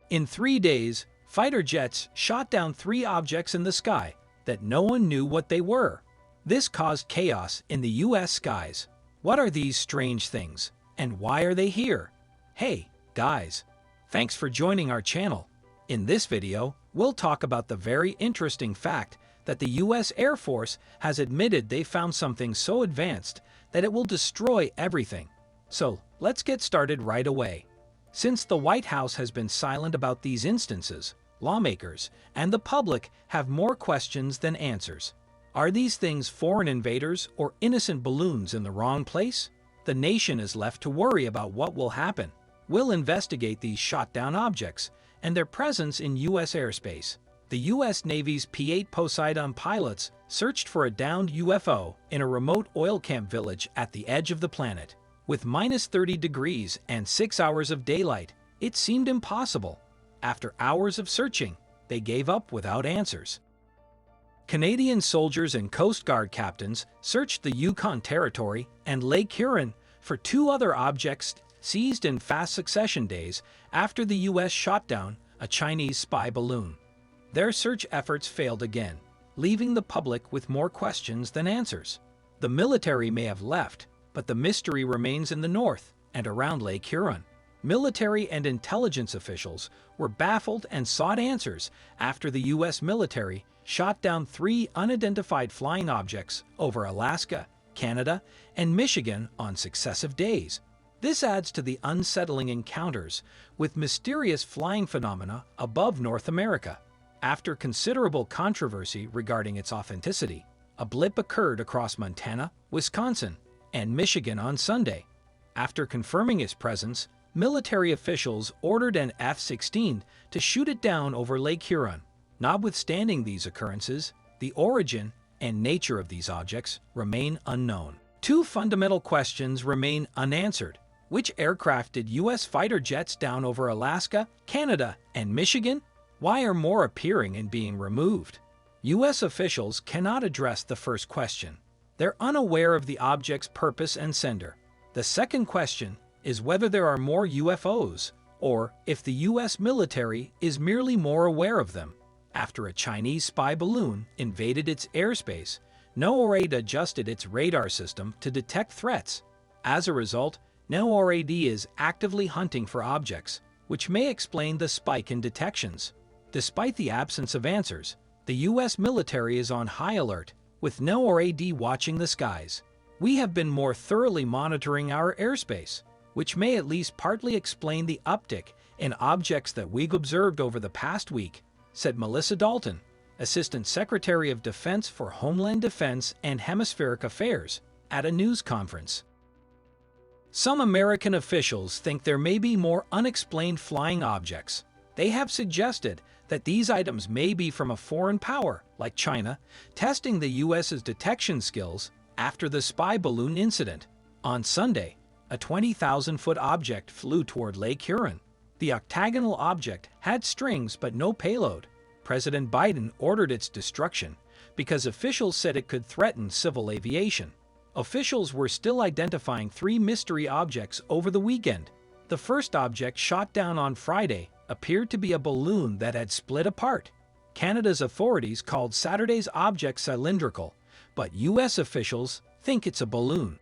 In 3 days, fighter jets shot down 3 objects in the sky that no one knew what they were. This caused chaos in the US skies. What are these strange things, and why are they here? Hey, guys! Thanks for joining our channel. In this video, we'll talk about the very interesting fact that the US Air Force has admitted they found something so advanced that it will destroy everything. So, let's get started right away. Since the White House has been silent about these instances, lawmakers and the public have more questions than answers. Are these things foreign invaders or innocent balloons in the wrong place? The nation is left to worry about what will happen. We'll investigate these shot-down objects and their presence in U.S. airspace. The U.S. Navy's P-8 Poseidon pilots searched for a downed UFO in a remote oil camp village at the edge of the planet. With minus 30 degrees and 6 hours of daylight, it seemed impossible. After hours of searching, they gave up without answers. Canadian soldiers and Coast Guard captains searched the Yukon Territory and Lake Huron for 2 other objects seized in fast succession days after the U.S. shot down a Chinese spy balloon. Their search efforts failed again, leaving the public with more questions than answers. The military may have left, but the mystery remains in the north and around Lake Huron. Military and intelligence officials were baffled and sought answers after the U.S. military shot down 3 unidentified flying objects over Alaska, Canada, and Michigan on successive days. This adds to the unsettling encounters with mysterious flying phenomena above North America. After considerable controversy regarding its authenticity, a blip occurred across Montana, Wisconsin, and Michigan on Sunday. After confirming its presence, military officials ordered an F-16 to shoot it down over Lake Huron. Notwithstanding these occurrences, the origin and nature of these objects remain unknown. 2 fundamental questions remain unanswered. Which aircraft did U.S. fighter jets down over Alaska, Canada, and Michigan? Why are more appearing and being removed? U.S. officials cannot address the first question. They're unaware of the object's purpose and sender. The second question is whether there are more UFOs, or if the U.S. military is merely more aware of them. After a Chinese spy balloon invaded its airspace, NORAD adjusted its radar system to detect threats. As a result, NORAD is actively hunting for objects, which may explain the spike in detections. Despite the absence of answers, the U.S. military is on high alert, with NORAD watching the skies. We have been more thoroughly monitoring our airspace, which may at least partly explain the uptick in objects that we've observed over the past week, said Melissa Dalton, Assistant Secretary of Defense for Homeland Defense and Hemispheric Affairs, at a news conference. Some American officials think there may be more unexplained flying objects. They have suggested that these items may be from a foreign power, like China, testing the U.S.'s detection skills after the spy balloon incident. On Sunday, a 20,000-foot object flew toward Lake Huron. The octagonal object had strings but no payload. President Biden ordered its destruction because officials said it could threaten civil aviation. Officials were still identifying 3 mystery objects over the weekend. The first object shot down on Friday appeared to be a balloon that had split apart. Canada's authorities called Saturday's object cylindrical, but U.S. officials think it's a balloon.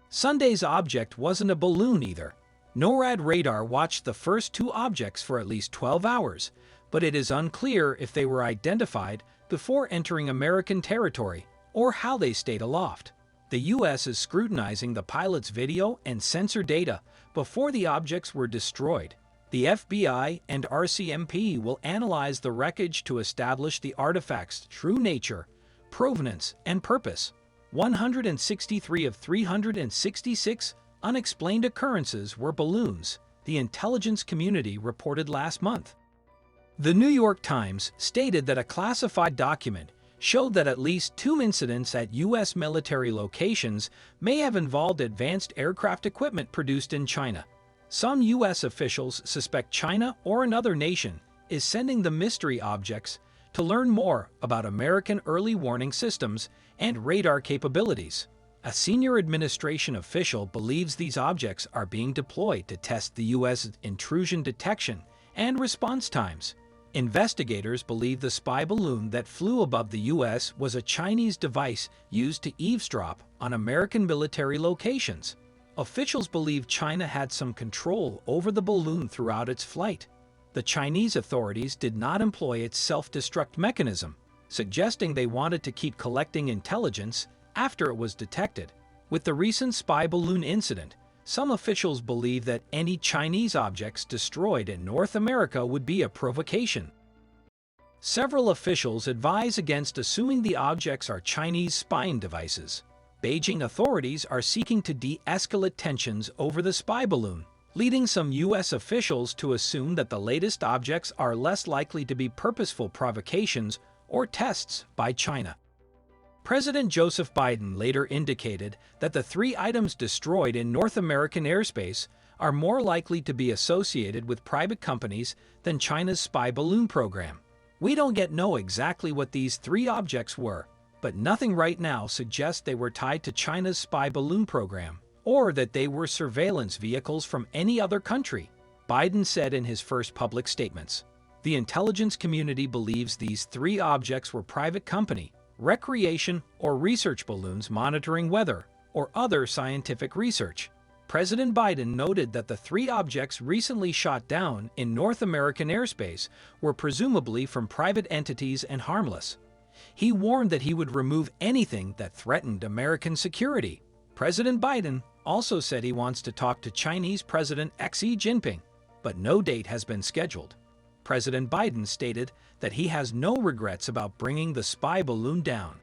Sunday's object wasn't a balloon either. NORAD radar watched the first 2 objects for at least 12 hours, but it is unclear if they were identified before entering American territory or how they stayed aloft. The U.S. is scrutinizing the pilot's video and sensor data before the objects were destroyed. The FBI and RCMP will analyze the wreckage to establish the artifact's true nature, provenance, and purpose. 163 of 366 unexplained occurrences were balloons, the intelligence community reported last month. The New York Times stated that a classified document showed that at least 2 incidents at U.S. military locations may have involved advanced aircraft equipment produced in China. Some U.S. officials suspect China or another nation is sending the mystery objects to learn more about American early warning systems and radar capabilities. A senior administration official believes these objects are being deployed to test the U.S. intrusion detection and response times. Investigators believe the spy balloon that flew above the U.S. was a Chinese device used to eavesdrop on American military locations. Officials believe China had some control over the balloon throughout its flight. The Chinese authorities did not employ its self-destruct mechanism, suggesting they wanted to keep collecting intelligence after it was detected. With the recent spy balloon incident, some officials believe that any Chinese objects destroyed in North America would be a provocation. Several officials advise against assuming the objects are Chinese spying devices. Beijing authorities are seeking to de-escalate tensions over the spy balloon, leading some U.S. officials to assume that the latest objects are less likely to be purposeful provocations or tests by China. President Joseph Biden later indicated that the 3 items destroyed in North American airspace are more likely to be associated with private companies than China's spy balloon program. We don't yet know exactly what these 3 objects were, but nothing right now suggests they were tied to China's spy balloon program or that they were surveillance vehicles from any other country, Biden said in his first public statements. The intelligence community believes these 3 objects were private company, recreation, or research balloons monitoring weather or other scientific research. President Biden noted that the 3 objects recently shot down in North American airspace were presumably from private entities and harmless. He warned that he would remove anything that threatened American security. President Biden also said he wants to talk to Chinese President Xi Jinping, but no date has been scheduled. President Biden stated that he has no regrets about bringing the spy balloon down.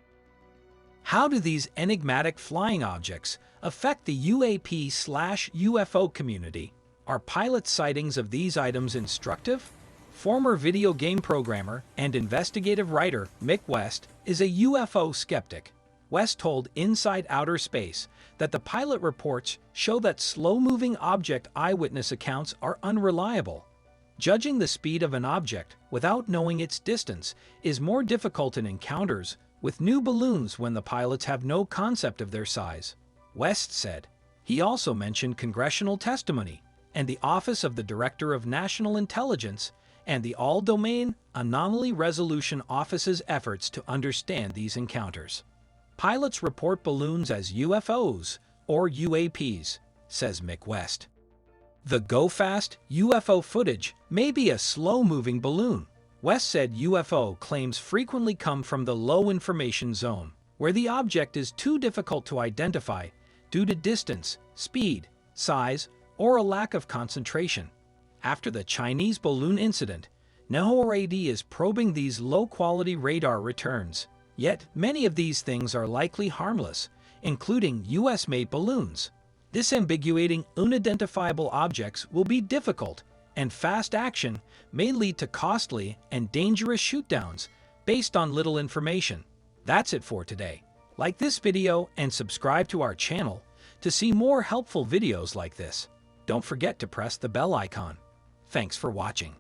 How do these enigmatic flying objects affect the UAP/UFO community? Are pilot sightings of these items instructive? Former video game programmer and investigative writer Mick West is a UFO skeptic. West told Inside Outer Space that the pilot reports show that slow-moving object eyewitness accounts are unreliable. Judging the speed of an object without knowing its distance is more difficult in encounters with new balloons when the pilots have no concept of their size, West said. He also mentioned congressional testimony and the Office of the Director of National Intelligence and the All-Domain Anomaly Resolution Office's efforts to understand these encounters. Pilots report balloons as UFOs or UAPs, says Mick West. The go-fast UFO footage may be a slow-moving balloon. West said UFO claims frequently come from the low information zone, where the object is too difficult to identify due to distance, speed, size, or a lack of concentration. After the Chinese balloon incident, NORAD is probing these low-quality radar returns. Yet, many of these things are likely harmless, including US-made balloons. Disambiguating unidentifiable objects will be difficult, and fast action may lead to costly and dangerous shootdowns based on little information. That's it for today. Like this video and subscribe to our channel to see more helpful videos like this. Don't forget to press the bell icon. Thanks for watching.